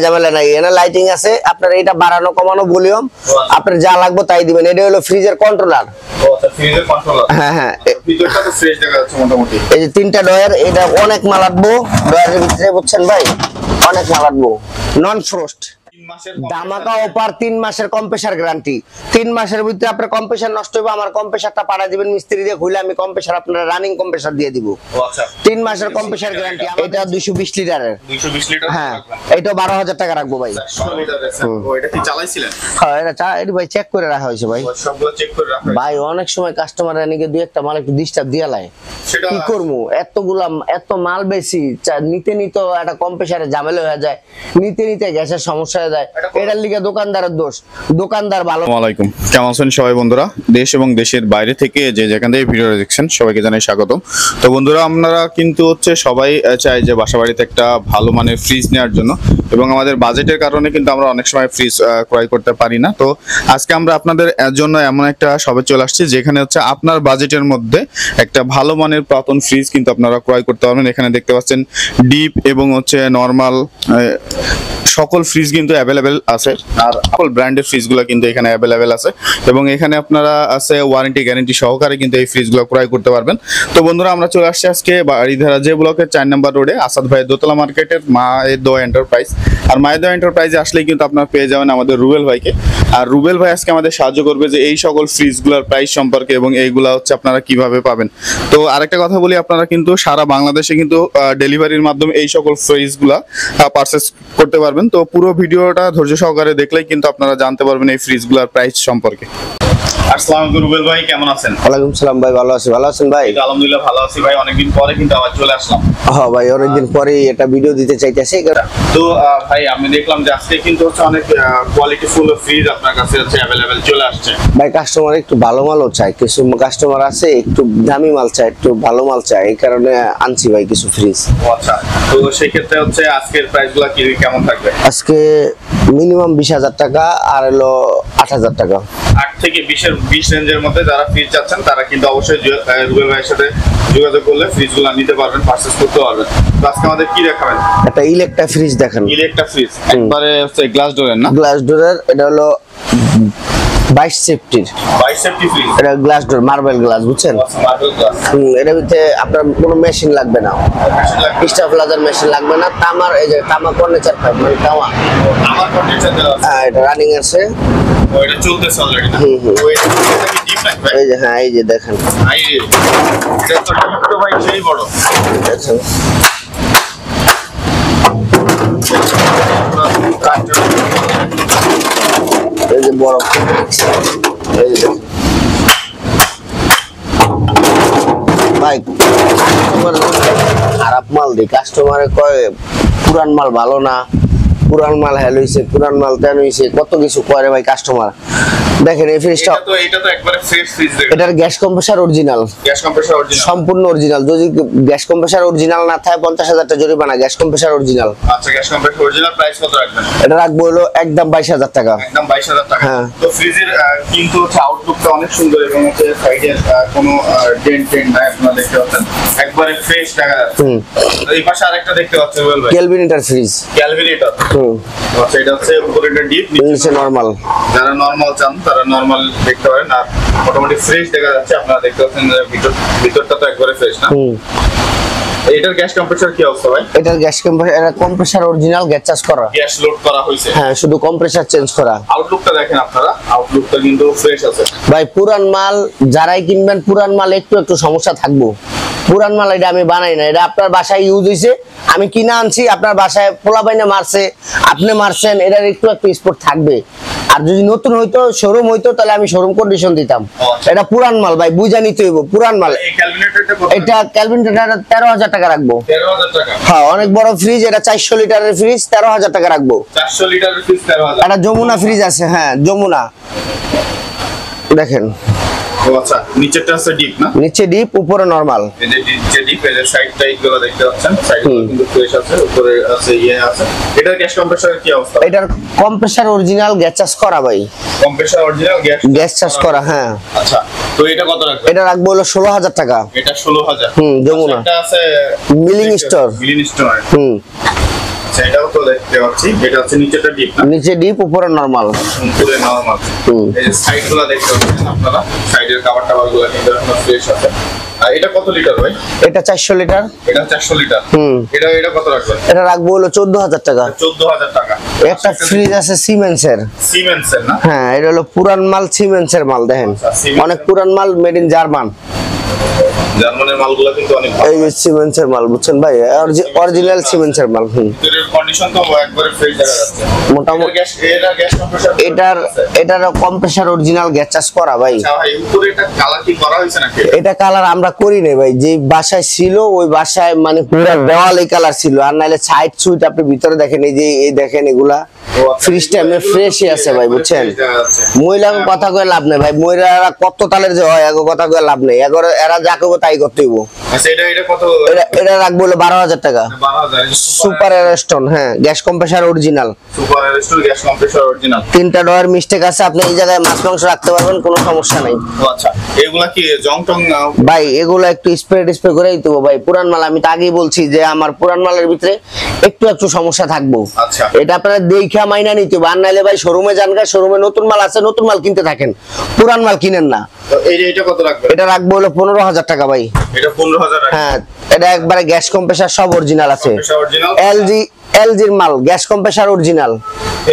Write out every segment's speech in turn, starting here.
ঝামেলা নাই, এখানে লাইটিং আছে, আপনার এটা বাড়ানো কমানো ভলিউম, আপনার যা লাগবে তাই দিবেন। এটা হলো ফ্রিজের কন্ট্রোলার। আচ্ছা, ফ্রিজের কন্ট্রোলার। হ্যাঁ হ্যাঁ, ভিতরটা তো ফ্রেশ দেখা যাচ্ছে মোটামুটি। এই যে 3টা ডয়ার, এটা অনেক মাল আটবো ডয়ারের ভিতরে, বুঝছেন ভাই, অনেক মাল আটবো। নন ফ্রস্ট ধামাকা অফার, 3 মাসের কম্প্রেসার গ্যারান্টি। 3 মাসের ভিতরে আপনার কম্প্রেসার নষ্ট হবে, আমার কম্প্রেসারটা পাঠিয়ে দিবেন মিস্ত্রি দিয়ে খুলে, আমি কম্প্রেসার আপনার রানিং কম্প্রেসার দিয়ে দিব। আচ্ছা, 3 মাসের কম্প্রেসার গ্যারান্টি। এটা 220 লিটারের। 220 লিটার। হ্যাঁ, এটা 12,000 টাকা রাখবো ভাই। 12 লিটার আছে। ও, এটা কি চালাইছিলেন? হ্যাঁ, এটা ভাই চেক করে রাখা হয়েছে ভাই। সবগুলো চেক করে রাখা ভাই অনেক সময় কাস্টমার এদিকে দুই একটা মাল একটু ডিস্টার্ব দিয়ে লাই, কি করবো, এত মাল বেশি নিতে নিতে একটা কম্প্রেসারে ঝামেলা হয়ে যায়, নিতে গ্যাসের সমস্যা হয়ে যায়, এটার লিগে দোকানদারের দোষ। দোকানদার ভালো। আসসালামু আলাইকুম, কেমন আছেন সবাই বন্ধুরা? দেশ এবং দেশের বাইরে থেকে যে যেখান থেকে ভিডিও দেখছেন সবাইকে জানাই স্বাগতম। তো বন্ধুরা, আমরা কিন্তু সবাই চাই যে বাসা বাড়িতে একটা ভালো মানের ফ্রিজ নেওয়ার জন্য, এবং আমাদের বাজেটের কারণে কিন্তু আমরা অনেক সময় ফ্রিজ ক্রয় করতে পারি না। তো আজকে আমরা আপনাদের জন্য এমন একটা শপে চলে আসছি যেখানে আপনার বাজেটের মধ্যে একটা ভালো মানের পুরাতন ফ্রিজ কিন্তু আপনারা ক্রয় করতে পারবেন। এখানে দেখতে পাচ্ছেন ডিপ এবং নরমাল সকল ফ্রিজ কিন্তু অ্যাভেলেবেল আছে, আর সকল ব্র্যান্ডের ফ্রিজগুলো কিন্তু এখানে অ্যাভেলেবেল আছে, এবং এখানে আপনারা ওয়ারেন্টি গ্যারান্টি সহকারে কিন্তু এই ফ্রিজগুলো ক্রয় করতে পারবেন। তো বন্ধুরা, আমরা চলে আসছি আজকে বাড়িধারা যে ব্লকের 4 নম্বর রোডে আসাদ ভাইয়ের দোতলা মার্কেটের মায়ের দোয়া এন্টারপ্রাইজ। আর মায়ের দোয়া এন্টারপ্রাইজে আসলেই কিন্তু আপনারা পেয়ে যাবেন আমাদের রুবেল ভাইকে। আর রুবেল ভাই আজকে আমাদের সাহায্য করবে যে এই সকল ফ্রিজগুলোর প্রাইস সম্পর্কে, এবং এইগুলা আপনারা কিভাবে পাবেন। তো আরেকটা কথা বলি, আপনারা কিন্তু সারা বাংলাদেশে কিন্তু ডেলিভারির মাধ্যমে এই সকল ফ্রিজগুলা পারচেস করতে পারবেন। তো পুরো ভিডিওটা ধৈর্য সহকারে দেখলেই কিন্তু আপনারা জানতে পারবেন এই ফ্রিজগুলোর প্রাইস সম্পর্কে। আসসালামু আলাইকুম রুবেল ভাই, কেমন আছেন? ওয়ালাইকুম সালাম ভাই, ভালো আছি। ভালো আছেন ভাই? আলহামদুলিল্লাহ ভালো আছি ভাই, অনেকদিন পরে কিন্তু আবার চলে আসলাম। হ্যাঁ ভাই, অনেকদিন পরে এটা ভিডিও দিতে চাইতেছি। তো ভাই, আমি দেখলাম যে আজকে কিন্তু অনেক কোয়ালিটি ফুল ফ্রিজ আপনার কাছে অ্যাভেলেবেল চলে আসছে। ভাই কাস্টমার একটু ভালো মালও চায়, কিছু কাস্টমার আছে একটু দামি মাল চায়, একটু ভালো মাল চায়, এই কারণে আনছি ভাই কিছু ফ্রিজ। আচ্ছা, তো সেই ক্ষেত্রে আজকের প্রাইসগুলো কেমন থাকবে? আজকে মিনিমাম 20,000 টাকা আর হলো 8,000 টাকা। 8 থেকে 20 রেঞ্জের মধ্যে যারা ফ্রিজ চাচ্ছেন তারা কিন্তু অবশ্যই রুবেল ভাইয়ের সাথে যোগাযোগ করলে ফ্রিজগুলো নিতে পারবেন, পারচেজ করতে পারবেন। তো আজকে আমাদের কি দেখাবেন? একটা ইলেকট্রা ফ্রিজ দেখেন। ইলেকট্রা ফ্রিজ একবারে গ্লাস ডোরের না? গ্লাস ডোরের, এটা হলো 22 সেফটির। 22 সেফটি ফ্রিজ। এটা গ্লাস ডোর, মার্বেল গ্লাস, বুঝছেন? Marble glass. এর ভিতরে আপনার কোনো মেশিন লাগবে না, স্টাফলাজার মেশিন লাগবে না। তামার, এই যে তামা ফার্নিচার পাইপ, মানে তামা আমার ফার্নিচার দেওয়া আছে। হ্যাঁ, এটা রানিং আছে। ওইটা চলতেছে অলরেডি না? ওইটা কি ডিপ লাগবে? এই যে, হ্যাঁ এই যে দেখেন, আই এটা তো ডিপ তো ভাই সেই বড়। দেখেন এই যে বড়, এই যে ভাই খারাপ মাল দিই, কাস্টমারে কয় পুরান মাল ভালো না, পুরান মাল হ্যাল হইছে, পুরান মাল তেন হইছে, কত কিছু করে ভাই কাস্টমার। দেখেন এই ফ্রিজটা, এটা তো একবারে ফ্রেশ ফ্রিজ দেখেন। এটার gas compressor original, gas compressor original, সম্পূর্ণ অরিজিনাল। যদি গ্যাস কম্প্রেসার অরিজিনাল না থাকে 50,000 টাকা জরিমানা। Gas compressor original. আচ্ছা, গ্যাস কম্প্রেসার অরিজিনাল প্রাইস কত রাখবেন? এটা রাখবো হলো একদম 22,000 টাকা। একদম 22,000 টাকা। হ্যাঁ। তো ফ্রিজের কিন্তু আউটলুকটা অনেক সুন্দর, এবং সাইডের কোনো ডেন্ট নাই, আপনারা দেখতে পাচ্ছেন একবারে ফ্রেশ টাকা যাচ্ছে। এই পাশে আরেকটা দেখতে পাচ্ছেন রুবেল ভাই, ক্যালভিনেটর ফ্রিজ। ক্যালভিনেটর। আচ্ছা, এটা উপরেটা ডিপ, নিচে নরমাল। যারা নরমাল চান তারা নরমাল দেখতে পারেন। আর মোটামুটি ফ্রেশ দেখা যাচ্ছে, আপনারা দেখতে পাচ্ছেন ভিতরটা তো একবারে ফ্রেশ না? এটার গ্যাস কম্প্রেসার কি অবস্থা ভাই? এটার gas compressor original, gas charge করা, গ্যাস লোড করা হয়েছে। হ্যাঁ, শুধু কম্প্রেসার চেঞ্জ করা। আউটলুকটা দেখেন আপনারা, আউটলুকটা কিন্তু ফ্রেশ আছে ভাই। পুরান মাল যারাই কিনবেন, পুরান মাল একটু একটু সমস্যা থাকবো। পুরান মাল এটা আমি বানাই না, এটা আপনার বাসায় ইউজ হয়েছে, আমি কিনে আনছি, আপনার বাসায় পোলা বাইনে মারছে, আপনি মারছেন, এটার একটু একটু স্পট থাকবে। আর যদি নতুন হইতো, শোরুম হইতো, তাহলে আমি শোরুম কন্ডিশন দিতাম। এটা পুরান মাল ভাই, বুঝা নিতে হইব, পুরান মাল। এটা ক্যালভিনেটর 13,000 টাকা রাখবো। 13,000 টাকা? হ্যাঁ, অনেক বড় ফ্রিজ, এটা 400 লিটারের ফ্রিজ, 13,000 টাকা রাখবো। 400 লিটারের ফ্রিজ 13,000। এটা যমুনা ফ্রিজ আছে, হ্যাঁ যমুনা, দেখেন। আচ্ছা, নিচেরটা আছে ডিপ না? নিচে ডিপ, উপরে নরমাল। এই যে নিচে ডিপ, এই যে সাইড টাইপগুলো দেখতে পাচ্ছেন, সাইডগুলো কিন্তু ফ্রেশ আছে, উপরে আছে আছে। এটার গ্যাস কম্প্রেসারের কি অবস্থা? এটার কম্প্রেসার অরিজিনাল, গ্যাস চার্জ করা ভাই। কম্প্রেসার অরিজিনাল, গ্যাস চার্জ করা, হ্যাঁ। আচ্ছা, তো এটা কত রাখবেন? এটা রাখবো হলো 16,000 টাকা। এটা 16,000? যমুনা। এটা আছে মিলিং স্টোর। Milling store. আচ্ছা এটাও তো দেখতে পাচ্ছি, এটা হচ্ছে নিচেটা ডিপ না, নিচে ডিপ উপরে নরমাল। পুরো নরমাল। এই যে সাইডগুলো দেখতে পাচ্ছেন আপনারা, সাইডের কভার টাভারগুলো কিন্তু এখনো ফ্রেশ আছে। আর এটা কত লিটার ভাই? এটা 400 লিটার। এটা 400 লিটার। এটা কত রাখবেন? এটা রাখবো হলো 14,000 টাকা। 14,000 টাকা। একটা ফ্রিজ আছে সিমেন্সের। সিমেন্সের না? হ্যাঁ, এটা হলো পুরান মাল, সিমেন্সের মাল। দেখেন অনেক পুরান মাল, মেড ইন জার্মান। জার্মানের মালগুলো কিন্তু অনেক ভালো। এই সিমেন্সের মাল, বুঝছেন ভাই, অরিজিনাল সিমেন্সের মাল। এর কন্ডিশন তো একবারে ফ্রেশ দেখা যাচ্ছে মোটামুটি। এটা গ্যাস কম্প্রেসর, এটার কম্প্রেসার অরিজিনাল গ্যাস চাষ করা ভাই। আচ্ছা ভাই, উপরে এটা কালার কি করা হয়েছে নাকি? এটা কালার আমরা করি নাই ভাই, যে বাসায় ছিল ওই বাসায় মানে পুরো দেওয়াল এই কালার ছিল। আর নাইলে সাইড সুইট আপনি ভিতরে দেখেন, এই যে এই দেখেন এগুলা ফ্রিজটা এমনি ফ্রেশই আছে ভাই, বুঝছেন। মহিলা কথা কয়ে লাভ নেই ভাই, মহিলারা কত তালের যে হয়, এগো কথা কয়ে লাভ নেই, এরা যা করবো তাই করতে হইব। আচ্ছা এটা কত? এটা রাখবো হলো 12,000 টাকা। 12,000। সুপার এয়ারস্টোন, হ্যাঁ, gas compressor original. Super airstone gas compressor original. 3টা ডয়ার মিস্টেক আছে, আপনি এই জায়গায় মাছ মাংস রাখতে পারবেন, কোনো সমস্যা নাই। আচ্ছা এগুলা কি জং টং? ভাই এগুলো একটু স্প্রে করে দিতে হবে ভাই, পুরান মাল। আমি তো আগেই বলছি যে আমার পুরান মালের ভিতরে একটু সমস্যা থাকবো। আচ্ছা এটা আপনারা দেখা মাইনা নিতে হবে। আর নাইলে ভাই শোরুমে যান, শোরুমে নতুন মাল আছে, নতুন মাল কিনতে থাকেন, পুরান মাল কিনেন না। তো এটা কত রাখবেন? এটা রাখবো হলো 15,000 টাকা ভাই। এটা 15,000 টাকা। হ্যাঁ, এটা একবারে গ্যাস কম্প্রেসার সব অরিজিনাল আছে। অরিজিনাল এলজির মাল, গ্যাস কম্প্রেসার অরিজিনাল।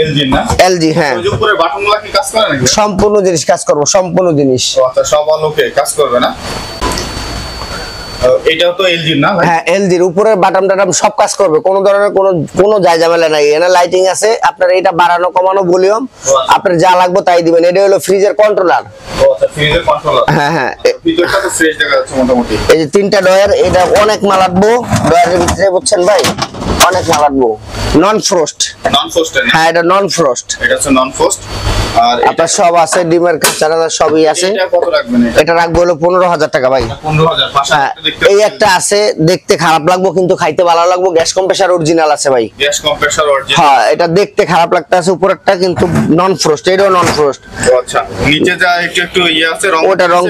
এলজি না? এলজি, হ্যাঁ। ওই যে উপরে বাটনগুলো কি কাজ করে নাকি? সম্পূর্ণ জিনিস কাজ করবো, সম্পূর্ণ জিনিস। আচ্ছা সব আলোকে কাজ করবে না? এটাও তো এলজি না ভাই? হ্যাঁ, এলজির উপরের বাটাম টাটাম সব কাজ করবে, কোনো ধরনের কোনো যায় ঝামেলা নাই। এখানে লাইটিং আছে, আপনার এটা বাড়ানো কমানো ভলিউম আপনার যা লাগবে তাই দিবেন। এটা হলো ফ্রিজের কন্ট্রোলার। ও আচ্ছা, ফ্রিজের কন্ট্রোলার। হ্যাঁ, ভিতরটা তো ফ্রেশ দেখা যাচ্ছে মোটামুটি। এই যে 3টা ডয়ার, এটা অনেক মাল আটবো ডয়ারের ভিতরে, বুঝছেন ভাই, অনেক মাল আটবো। নন ফ্রস্ট। নন ফ্রস্ট? হ্যাঁ, এটা নন ফ্রস্ট। এটা হচ্ছে নন ফ্রস্ট। আর আপনার সব আছে, ডিমের কাঁচারা সবই আছে। এটা কত রাখবেন? এটা রাখবো হলো 15,000 টাকা ভাই। 15,000। পাশে দেখতে এই একটা আছে, দেখতে খারাপ লাগবো কিন্তু খাইতে ভালো লাগবো, গ্যাস কম্প্রেসার অরিজিনাল আছে ভাই। Gas compressor original. হ্যাঁ, এটা দেখতে খারাপ লাগতেছে উপরেরটা, কিন্তু নন ফ্রস্ট, এটাও নন ফ্রস্ট। আচ্ছা নিচে যা একটু ইয়ে আছে রং, ওটা রং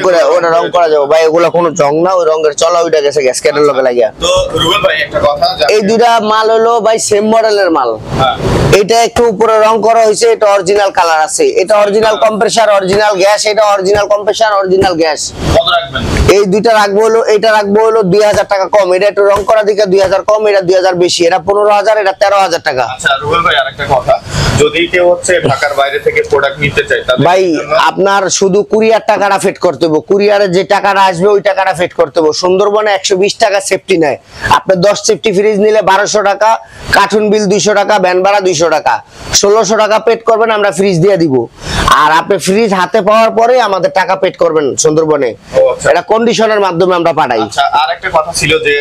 করা যাবে ভাই, এগুলা কোনো জং না, ওই রঙের চলা ওইটা গেছে গ্যাস কেটের লগে লাগিয়া। তো রুবেল ভাই একটা কথা, এই দুইটা মাল হলো ভাই সেম মডেলের মাল। হ্যাঁ এটা একটু উপরে রং করা হয়েছে, এটা অরিজিনাল কালার আছে। এটা অরিজিনাল কম্প্রেসার, অরিজিনাল গ্যাস, এটা অরিজিনাল কম্প্রেসার, অরিজিনাল গ্যাস। কত রাখবেন? এই দুইটা রাখবো হলো, এটা রাখবো হলো 2,000 টাকা কম। এটা একটু রং করা দিকে 2,000 কম, এটা 2,000 বেশি। এটা 15,000, এটা 13,000 টাকা। আচ্ছা রুবেল ভাই আরেকটা কথা, যদি কেউ হচ্ছে ঢাকার বাইরে থেকে প্রোডাক্ট নিতে চায় তাহলে ভাই আপনার শুধু কুরিয়ার টাকাটা ফেট করতে হবে, কুরিয়ারে যে টাকাটা আসবে ওই টাকাটা ফেট করতে হবে। সুন্দরবনে 120 টাকা সেফটি নেয়। আপনি 10 সেফটি ফ্রিজ নিলে 1200 টাকা, কার্টুন বিল 200 টাকা, ভ্যান ভাড়া 200 টাকা, 1600 টাকা পেড করবেন, আমরা ফ্রিজ দিয়ে দিব। আর আপনি ফ্রিজ হাতে পাওয়ার পরে আমাদের টাকা পেড করবেন সুন্দরবনে। আচ্ছা। এটা কন্ডিশনের মাধ্যমে আমরা পাঠাই। আচ্ছা আরেকটা কথা ছিল যে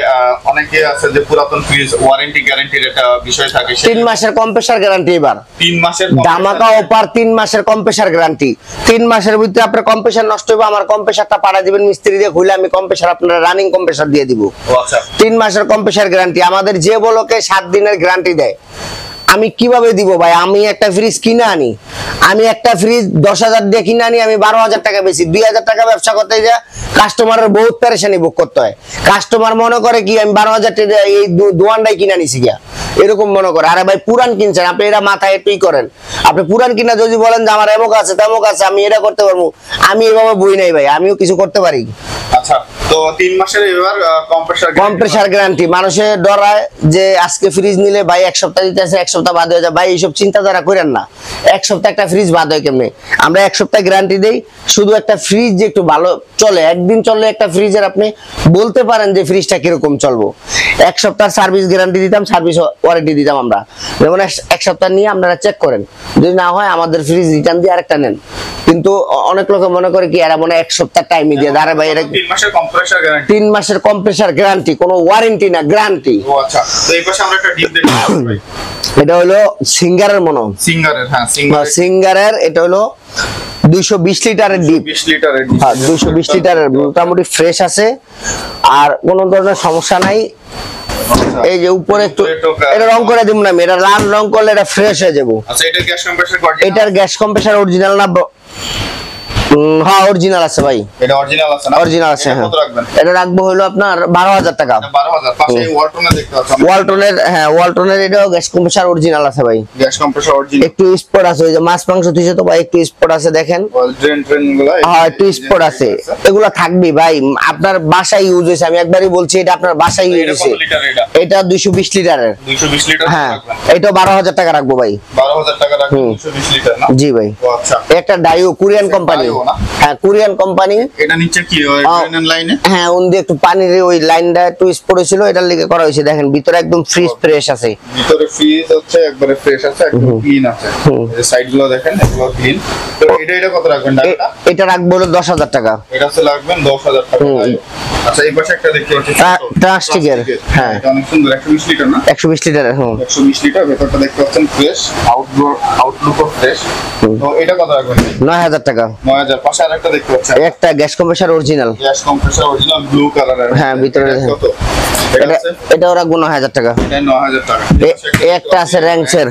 অনেকে আছে যে পুরাতন ফ্রিজ ওয়ারেন্টি গ্যারান্টির একটা বিষয় থাকে, 3 মাসের কম্প্রেসার গ্যারান্টি। এবার 3 মাসের ধামাকা অফার, 3 মাসের কম্প্রেসার গ্যারান্টি। 3 মাসের ভিতরে আপনার কম্প্রেসার নষ্ট হবে, আমার কম্প্রেসারটা পাঠা দিবেন মিস্ত্রি দিয়ে খুলে, আমি কম্প্রেসার আপনার রানিং কম্প্রেসার দিয়ে দিব। আচ্ছা 3 মাসের কম্প্রেসার গ্যারান্টি। আমাদের যে বলকে 7 দিনের গ্যারান্টি দেয়। আমি কিভাবে দিব ভাই? আমি একটা ফ্রিজ কিনে আনি, আমি একটা ফ্রিজ 10,000 দিয়ে কিনে আনি, আমি 12,000 টাকা বেশি, 2,000 টাকা ব্যবসা করতে যা কাস্টমারের বহুত পেরেশানি ভোগ করতে হয়। কাস্টমার মনে করে কি আমি 12,000 টাকা এই দোয়ানটাই কিনে আনিছি গিয়া, এরকম মনে করে। আরে ভাই পুরান কিনছেন আপনি, এটা মাথায় একটুই করেন। আপনি পুরান কিনা যদি বলেন যে আমার এমক আছে তেমক আছে, আমি এটা করতে পারবো, আমি এভাবে বই নাই ভাই, আমিও কিছু করতে পারি। আচ্ছা তো 3 মাসের এবার কম্প্রেসার গ্যারান্টি। মানুষে ডরায় যে আজকে ফ্রিজ নিলে ভাই 1 সপ্তাহ দিতেছে, 1 সপ্তাহ বাদ হয়ে যায়। ভাই এইসব চিন্তাধারা করেন না। 1 সপ্তাহ একটা ফ্রিজ বাদ হয় কেমনে? আমরা 1 সপ্তাহ গ্যারান্টি দেই। শুধু একটা ফ্রিজ যে একটু ভালো চলে, একদিন চললে একটা ফ্রিজের আপনি বলতে পারেন যে ফ্রিজটা কিরকম চলবো। 1 সপ্তাহ সার্ভিস গ্যারান্টি দিতাম, সার্ভিস ওয়ারেন্টি দিতাম আমরা। যেমন 1 সপ্তাহ নিয়ে আপনারা চেক করেন, যদি না হয় আমাদের ফ্রিজ রিটার্ন দিয়ে আরেকটা নেন। কিন্তু অনেক লোকে মনে করে কি এরা মনে 1 সপ্তাহ টাইম দিয়ে দাঁড়া ভাই, এটা 3 মাসের কম্প্রেসার গ্যারান্টি। 3 মাসের কম্প্রেসার গ্যারান্টি, কোনো ওয়ারেন্টি না, গ্যারান্টি। ও আচ্ছা তো এই পাশে আমরা একটা ডিপ দেখতে ভাই, এটা হলো সিঙ্গারের মনো, সিঙ্গারের। হ্যাঁ সিঙ্গারের। এটা হলো 220 লিটারের ডিপ। 20 লিটারের ডিপ। হ্যাঁ 220 লিটারের, মোটামুটি ফ্রেশ আছে, আর কোনো ধরনের সমস্যা নাই। এই যে উপরে একটু এটা রং করে দিব না আমি, এটা লাল রং করলে এটা ফ্রেশ হয়ে যাবো। আচ্ছা এটা গ্যাস কম্প্রেসার, এটার গ্যাস কম্প্রেসার অরিজিনাল না হ্যাঁ অরিজিনাল আছে ভাই, এটা অরিজিনাল আছে না? অরিজিনাল আছে। এটা হ্যাঁ কত রাখবেন? এটা রাখবো হলো আপনার 12,000 টাকা। এটা 12,000। পাশে ওয়ালটনে দেখতে পাচ্ছেন, ওয়ালটনের, হ্যাঁ ওয়ালটনের এটাও গ্যাস কম্প্রেসার অরিজিনাল আছে ভাই। Gas compressor original. একটু স্পট আছে, ওই যে মাছ মাংস দিছে তো ভাই, একটু স্পট আছে দেখেন। ড্রেন গুলো হ্যাঁ একটু স্পট আছে, এগুলা থাকবে ভাই, আপনার বাসায় ইউজ হয়েছে, আমি একবারই বলছি এটা আপনার বাসায় ইউজ এটা হয়েছে। কত লিটার এটা? এটা 220 লিটারের। 220 লিটার হ্যাঁ রাখবেন। এটা 12,000 টাকা রাখবো ভাই। 12,000 টাকা রাখবেন 220 লিটার না? জি ভাই। ও আচ্ছা। একটা ডাইও কোরিয়ান কোম্পানি। ডাইও না? হ্যাঁ কোরিয়ান কোম্পানি। এটা নিচে কি ওই ড্রেনের লাইনে? হ্যাঁ ওন দিয়ে একটু পানির ওই লাইনটা একটু স্পট ছিল, এটার লিগে করা হয়েছে। দেখেন ভিতরে একদম ফ্রিজ ফ্রেশ আছে। ভিতরে ফ্রিজ হচ্ছে একবারে ফ্রেশ আছে, একদম ক্লিন আছে। এই সাইড গুলো দেখেন, এগুলো ক্লিন। তো এটা কত রাখবেন ডাটা? এটা রাখবো হলো 10,000 টাকা। এটা হচ্ছে রাখবেন 10,000 টাকা। আচ্ছা এই পাশে একটা দেখতে পাচ্ছি প্লাস্টিকের। হ্যাঁ এটা অনেক সুন্দর, 120 লিটার না? 120 লিটারের। হুম 120 লিটার। ভেতরটা দেখতে পাচ্ছেন ফ্রেশ, আউটলুক অফ ফ্রেশ। তো এটা কত রাখবেন? 9,000 টাকা। 9,000। পাশে আরেকটা দেখতে পাচ্ছেন, একটা gas compressor original. Gas compressor original blue কালারের। হ্যাঁ, ভিতরে এটা দেখেন। কত? এটা এটা আছে, এটাও রাখবো 9,000 টাকা। এটা 9,000 টাকা। একটা আছে র্যাঙ্কসের।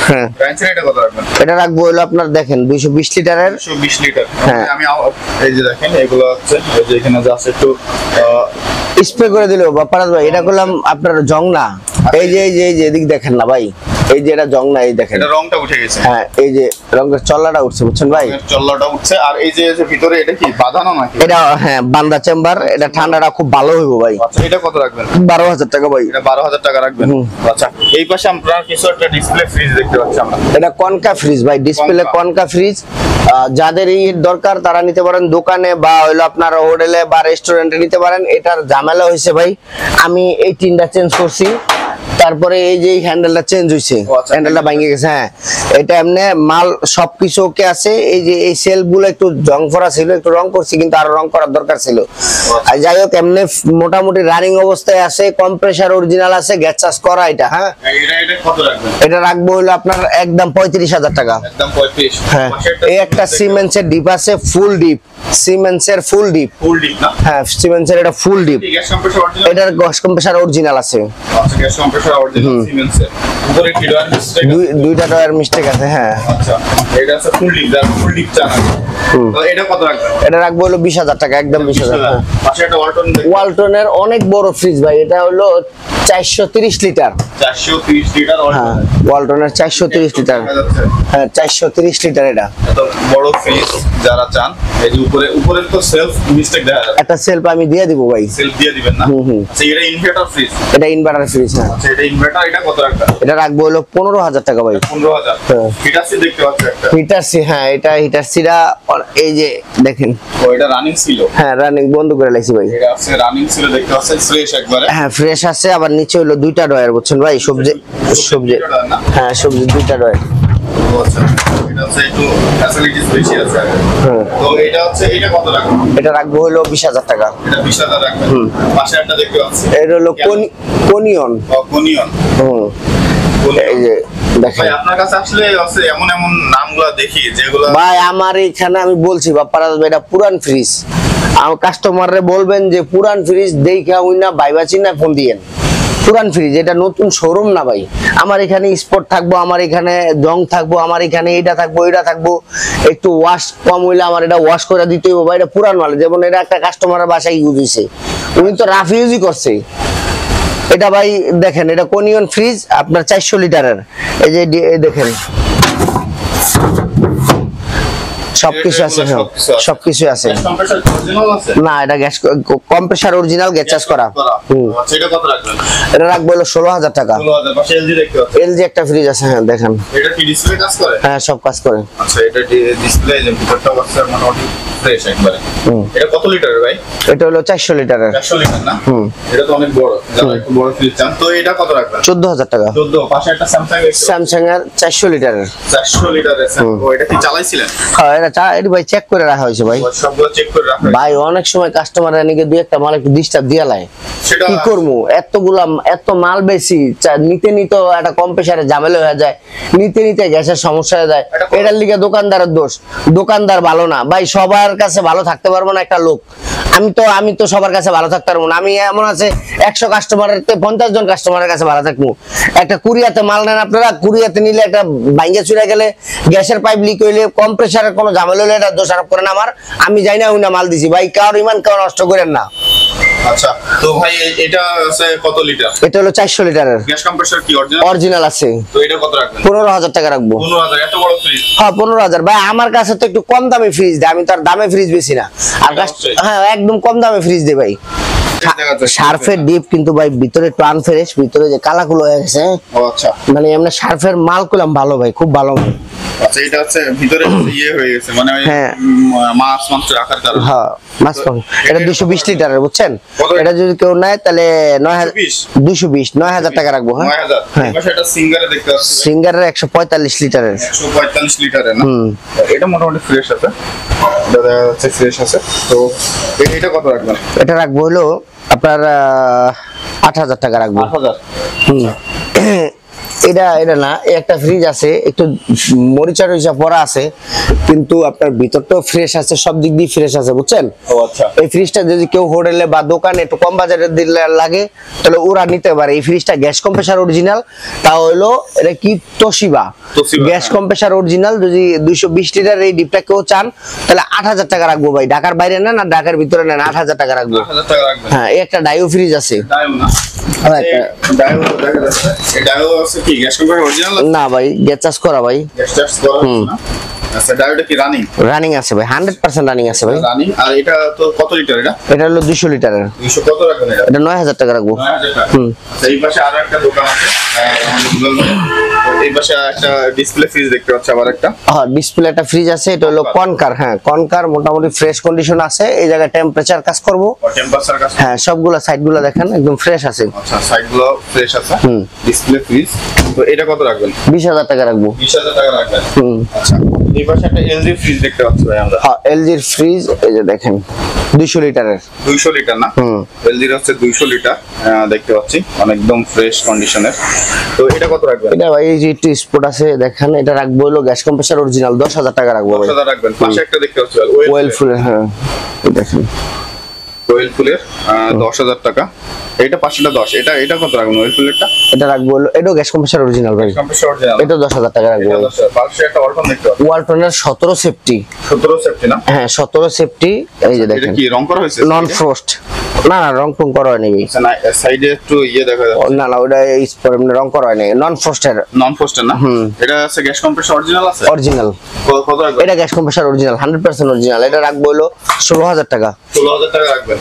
হ্যাঁ র্যাঞ্চের এটা কত রাখবেন? এটা রাখবো হলো আপনার দেখেন 220 লিটারের। 120 লিটার। হ্যাঁ। আমি এই যে দেখেন এগুলো হচ্ছে, এই যে এখানে যা আছে একটু স্প্রে করে দিল বাপারাজ ভাই, এটা করলাম আপনার জং না। এই যে এদিক দেখেন না ভাই, এই যে এটা জং না, এই দেখেন। এটা রংটা উঠে গেছে। হ্যাঁ এই যে রঙের চল্লাটা উঠছে, বুঝছেন ভাই। চল্লাটা উঠছে। আর এই যে ভিতরে এটা কি বাঁধানো নাকি? এটা হ্যাঁ বান্দা চেম্বার, এটা ঠান্ডাটা খুব ভালো হইব ভাই। আচ্ছা এটা কত রাখবেন? 12,000 টাকা ভাই। এটা 12,000 টাকা রাখবেন। আচ্ছা এই পাশে আপনার কিছু একটা ডিসপ্লে ফ্রিজ দেখতে পাচ্ছি আমরা। এটা কনকা ফ্রিজ ভাই, ডিসপ্লে কনকা ফ্রিজ। যাদের এই দরকার তারা নিতে পারেন দোকানে, বা হইলো আপনার হোটেলে বা রেস্টুরেন্টে নিতে পারেন। এটার ঝামেলা হয়েছে ভাই, আমি এই টিনটা চেঞ্জ করছি, তারপরে এই যে হ্যান্ডেলটা চেঞ্জ হয়েছে, আচ্ছা, হ্যান্ডেলটা ভেঙে গেছে। হ্যাঁ এটা এমনি মাল সবকিছু ওকে আছে। এই যে এই সেলফ গুলো একটু জং করা ছিল, একটু রং করছি, কিন্তু আরো রং করার দরকার ছিল। আর যাই হোক এমনি মোটামুটি রানিং অবস্থায় আছে, কম্প্রেসার অরিজিনাল আছে, গ্যাস চার্জ করা এটা। হ্যাঁ এটা কত রাখবেন? এটা রাখবো হলো আপনার একদম 35,000 টাকা। একদম 35। হ্যাঁ এই একটা সিমেন্সের ডিপ আছে, ফুল ডিপ, সিমেন্সের ফুল ডিপ। ফুল ডিপ না? হ্যাঁ সিমেন্সের এটা full deep. Gas compressor original. এটার গ্যাস কম্প্রেসার অরিজিনাল আছে। আচ্ছা গ্যাস কম্প্রেসর অরিজিনাল সিমেন্সের। উপরে কি ডয়ার মিস্টেক? দুইটা ডয়ার মিস্টেক আছে। হ্যাঁ আচ্ছা এটা আছে ফুল ডিপ, যার ফুল ডিপ চান আছে। তো এটা কত রাখবেন? এটা রাখবো হলো 20,000 টাকা, একদম 20,000। পাশে একটা ওয়ালটন ওয়ালটনের অনেক বড় ফ্রিজ ভাই, এটা হলো 430 লিটার। 430 লিটার হ্যাঁ ওয়ালটন। ওয়ালটনের 430 লিটার। হ্যাঁ 430 লিটার এটা। এত বড় ফ্রিজ যারা চান, এই যে উপরে তো সেলফ মিস্টেক দেখা যাচ্ছে। একটা সেলফ আমি দিয়ে দিব ভাই। সেলফ দিয়ে দিবেন না? আচ্ছা এটা ইনভার্টার ফ্রিজ। এটা ইনভার্টার ফ্রিজ। হ্যাঁ আচ্ছা এটা ইনভার্টার, এটা কত রাখবেন? এটা রাখবো হলো 15,000 টাকা ভাই। 15,000। হ্যাঁ। হিটারসি দেখতে পাচ্ছি একটা। হিটারসি। হ্যাঁ এটা হিটারসিরা এই যে দেখেন। ও এটা রানিং ছিল। হ্যাঁ রানিং বন্ধ করে লাইছি ভাই। এটা আছে রানিং ছিল, দেখতে পাচ্ছেন ফ্রেশ একবারে। হ্যাঁ ফ্রেশ আছে, আবার নিচে হলো দুইটা ডয়ার, বুঝছেন ভাই, সবজি। হিটার না? হ্যাঁ সবজি দুইটা ডয়ার। ও আচ্ছা এটা হচ্ছে একটু ফ্যাসিলিটিস বেশি আছে। হ্যাঁ তো এটা হচ্ছে, এটা কত রাখবেন? এটা রাখবো হলো 20,000 টাকা। এটা 20,000 রাখবেন। পাশে একটা দেখতে পাচ্ছি, এটা হলো কোনিয়ন। কোনিয়ন। এই যে দেখেন ভাই আপনার কাছে আসলে আছে এমন এমন নামগুলো দেখি যেগুলো ভাই, আমার এখানে আমি বলছি বাপ্পারা এটা পুরান ফ্রিজ। আমার কাস্টমাররে বলবেন যে পুরান ফ্রিজ দেখা উই না ভাইবা চিনা ফোন দিয়েন। পুরান ফ্রিজ, এটা নতুন শোরুম না ভাই। আমার এখানে স্পট থাকবো, আমার এখানে জং থাকবো, আমার এখানে এটা থাকবো, এটা থাকবো। একটু ওয়াশ কম হইলে আমার এটা ওয়াশ করে দিতে হবে ভাই। এটা পুরান মাল, যেমন এটা একটা কাস্টমারের বাসায় ইউজ হয়েছে, উনি তো রাফ ইউজই করছে। এটা ভাই দেখেন, এটা কোনিয়ন ফ্রিজ আপনার 400 লিটারের। এই যে দেখেন সবকিছু আছে। হ্যাঁ সবকিছু আছে। কম্প্রেসর অরিজিনাল আছে না এটা gas compressor original, gas charge করা। আচ্ছা এটা কত রাখবেন? এটা রাখবো হলো 16,000 টাকা। 16,000। পাশে এলজি দেখতে পাচ্ছি। এলজি একটা ফ্রিজ আছে। হ্যাঁ দেখেন। এটা কি ডিসপ্লে কাজ করে? হ্যাঁ সব কাজ করে। আচ্ছা এটা ডিসপ্লে, যে ভিতরটা আছে মোটামুটি ফ্রেশ একবারে। এটা কত লিটারের ভাই? এটা হলো 400 লিটারের। 400 লিটার না? এটা তো অনেক বড়, যারা একটু বড় ফ্রিজ চান। তো এটা কত রাখবেন? 14,000 টাকা। 14। পাশে একটা স্যামসাং স্যামসাং এর 400 লিটারের। 400 লিটারের। ও এটা কি চালাইছিলেন? হ্যাঁ এটা ভাই চেক করে রাখা হয়েছে ভাই। সবগুলো চেক করে রাখা ভাই অনেক সময় কাস্টমার এদিকে দুই একটা মাল একটু ডিস্টার্ব দিয়া লাই, সেটা কি করবো, এত মাল বেশি নিতে নিতে একটা কম্প্রেসারে ঝামেলা হয়ে যায়, নিতে নিতে গ্যাসের সমস্যা হয়ে যায়। এটার লিগে দোকানদারের দোষ, দোকানদার ভালো না ভাই। সবার কাছে ভালো থাকতে পারবো না একটা লোক। আমি তো সবার কাছে ভালো থাকতে পারবো না। আমি এমন আছে 100 কাস্টমারের 50 জন কাস্টমারের কাছে ভালো থাকবো। একটা কুরিয়াতে মাল নেন আপনারা, কুরিয়াতে নিলে একটা ভাঙ্গা চুরা গেলে, গ্যাসের পাইপ লিক হইলে, কম্প্রেসারের কোনো ঝামেলা হলে এটা দোষারোপ করেন আমার। আমি যাই না ওই না মাল দিছি ভাই, কারোর ইমান কারো নষ্ট করেন না। আচ্ছা, তো ভাই এটা আছে কত লিটার? এটা হলো 400 লিটারের গ্যাস কম্প্রেসর কি অরিজিনাল? অরিজিনাল আছে। তো এটা কত রাখবেন? 15,000 টাকা রাখবো। 15,000? এত বড় ফ্রিজ? হ্যাঁ 15,000। ভাই আমার কাছে তো একটু কম দামে ফ্রিজ দেয়, আমি তো আর দামে ফ্রিজ বেশি না। আর অবশ্যই। হ্যাঁ একদম কম দামে ফ্রিজ দেয় ভাই। সার্ফের ডিপ কিন্তু ভাই ভিতরে একটু আনফ্রেশ, ভিতরে যে কালাকুলো হয়ে গেছে। ও আচ্ছা মানে এমনি সার্ফের মাল করলাম ভালো ভাই, খুব ভালো মাল। আচ্ছা, এটা হচ্ছে ভিতরে ইয়ে হয়ে গেছে মানে ওই হ্যাঁ। মাছ মাংস রাখার কারণে। হ্যাঁ মাছ পাবো। এটা 220 লিটারের বুঝছেন। কত? এটা যদি কেউ নেয় তাহলে 220? 9,000 টাকা রাখবো। হ্যাঁ 9,000? হ্যাঁ। এই পাশে একটা সিঙ্গারে দেখতে পাচ্ছি ভাই। সিঙ্গারের 145 লিটারের। 145 লিটারের না? হুম। এটা মোটামুটি ফ্রেশ আছে, এটা দেখা যাচ্ছে ফ্রেশ আছে। তো এটা কত রাখবেন? এটা রাখবো হলো আপনার 8,000 টাকা রাখবো। 8,000? হুম। এটা না, একটা ফ্রিজ আছে একটু মরিচা টরিচা পড়া আছে, কিন্তু আপনার ভিতরটাও ফ্রেশ আছে, সব দিক দিয়ে ফ্রেশ আছে বুঝছেন। ও আচ্ছা। এই ফ্রিজটা যদি কেউ হোটেলে বা দোকানে একটু কম বাজারে দিলে লাগে তাহলে ওরা নিতে পারে। এই ফ্রিজটা গ্যাস কম্প্রেসার অরিজিনাল, তা হলো এটা কি তোশিবা তোশিবা, গ্যাস হ্যাঁ। Compressor original. যদি 220 লিটার এই ডিপটা কেউ চান তাহলে 8,000 টাকা রাখবো ভাই। ঢাকার বাইরে নেন আর ঢাকার ভিতরে নেন 8,000 টাকা রাখবো। 8,000 টাকা রাখবেন? হ্যাঁ এই একটা ডাইও ফ্রিজ আছে। ডায়ো না? হ্যাঁ, ডায়ো দেখা যাচ্ছে। এই ডায়ো আছে কি গ্যাস কম্প্রেসর অরিজিনাল? না ভাই গ্যাস চাষ করা ভাই, গ্যাস চার্জ করা হচ্ছে না? আচ্ছা, ডায়োটা কি রানিং? রানিং আছে ভাই, 100% রানিং আছে ভাই। রানিং। আর এটা তো কত লিটার এটা? এটা হলো 200 লিটারের। 200 কত রাখবেন এটা? এটা 9,000 টাকা রাখবো। 9,000 টাকা। হুম। আচ্ছা, এই পাশে আরো একটা দোকান আছে আমাদের দুলাল ভাই। তো এই পাশে একটা ডিসপ্লে ফ্রিজ দেখতে পাচ্ছি আবার একটা। হ্যাঁ ডিসপ্লে একটা ফ্রিজ আছে, এটা হলো কনকার। হ্যাঁ কনকার মোটামুটি ফ্রেশ কন্ডিশন আছে। এই জায়গায় টেম্পারেচার কাজ করব। টেম্পারেচার কাছে। হ্যাঁ সবগুলা সাইডগুলো দেখেন একদম ফ্রেশ আছে। আচ্ছা, সাইডগুলো ফ্রেশ আছে। হুম। Display fridge. তো এটা কত রাখবেন? 20,000 টাকা রাখবো। 20,000 টাকা রাখবেন। হুম। আচ্ছা, এই পাশে একটা এলজি ফ্রিজ দেখতে পাচ্ছি ভাই আমরা। হ্যাঁ এলজির ফ্রিজ, এই যে দেখেন 200 লিটারের। 200 লিটার না? হুম। এলজির হচ্ছে 200 লিটার দেখতে পাচ্ছি, একদম ফ্রেশ কন্ডিশনের। তো এটা কত রাখবেন? এটা ভাই এই যে একটু স্পট আছে দেখেন, এটা রাখবো হলো গ্যাস কম্প্রেসার অরিজিনাল 10,000 টাকা রাখবো ভাই। 10,000 রাখবেন। পাশে একটা দেখতে পাচ্ছি ওয়েল ফুল। হ্যাঁ এই দেখেন ওয়েল ফুলের 10,000 টাকা। এটা পাশেটা 10। এটা কত রাখবেন ওয়েল ফুলেরটা? এটা রাখবো হলো, এটাও গ্যাস কম্প্রেসার অরিজিনাল ভাই। Compressor original. এটা 10,000 টাকা রাখবো ভাই। পাশে একটা ওয়ালটন দেখতে পাচ্ছি। ওয়ালটনের 17 সেফটি। 17 সেফটি না? হ্যাঁ 17 সেফটি। এই যে এটা দেখেন কি রং করা হয়েছে? নন ফ্রস্ট। না না রং টং করা হয়নি ভাই। আচ্ছা, না সাইডে একটু ইয়ে দেখা যাচ্ছে। না না ওটা রং করা হয়নি, নন ফ্রস্টের নন ফোস্টার না? এটা আছে গ্যাস কম্প্রেসর অরিজিনাল আছে? অরিজিনাল। কত রাখবেন? এটা গ্যাস কম্প্রেসার অরিজিনাল 100% অরিজিনাল। এটা রাখবো হলো 16,000 টাকা। 16,000 টাকা রাখবেন।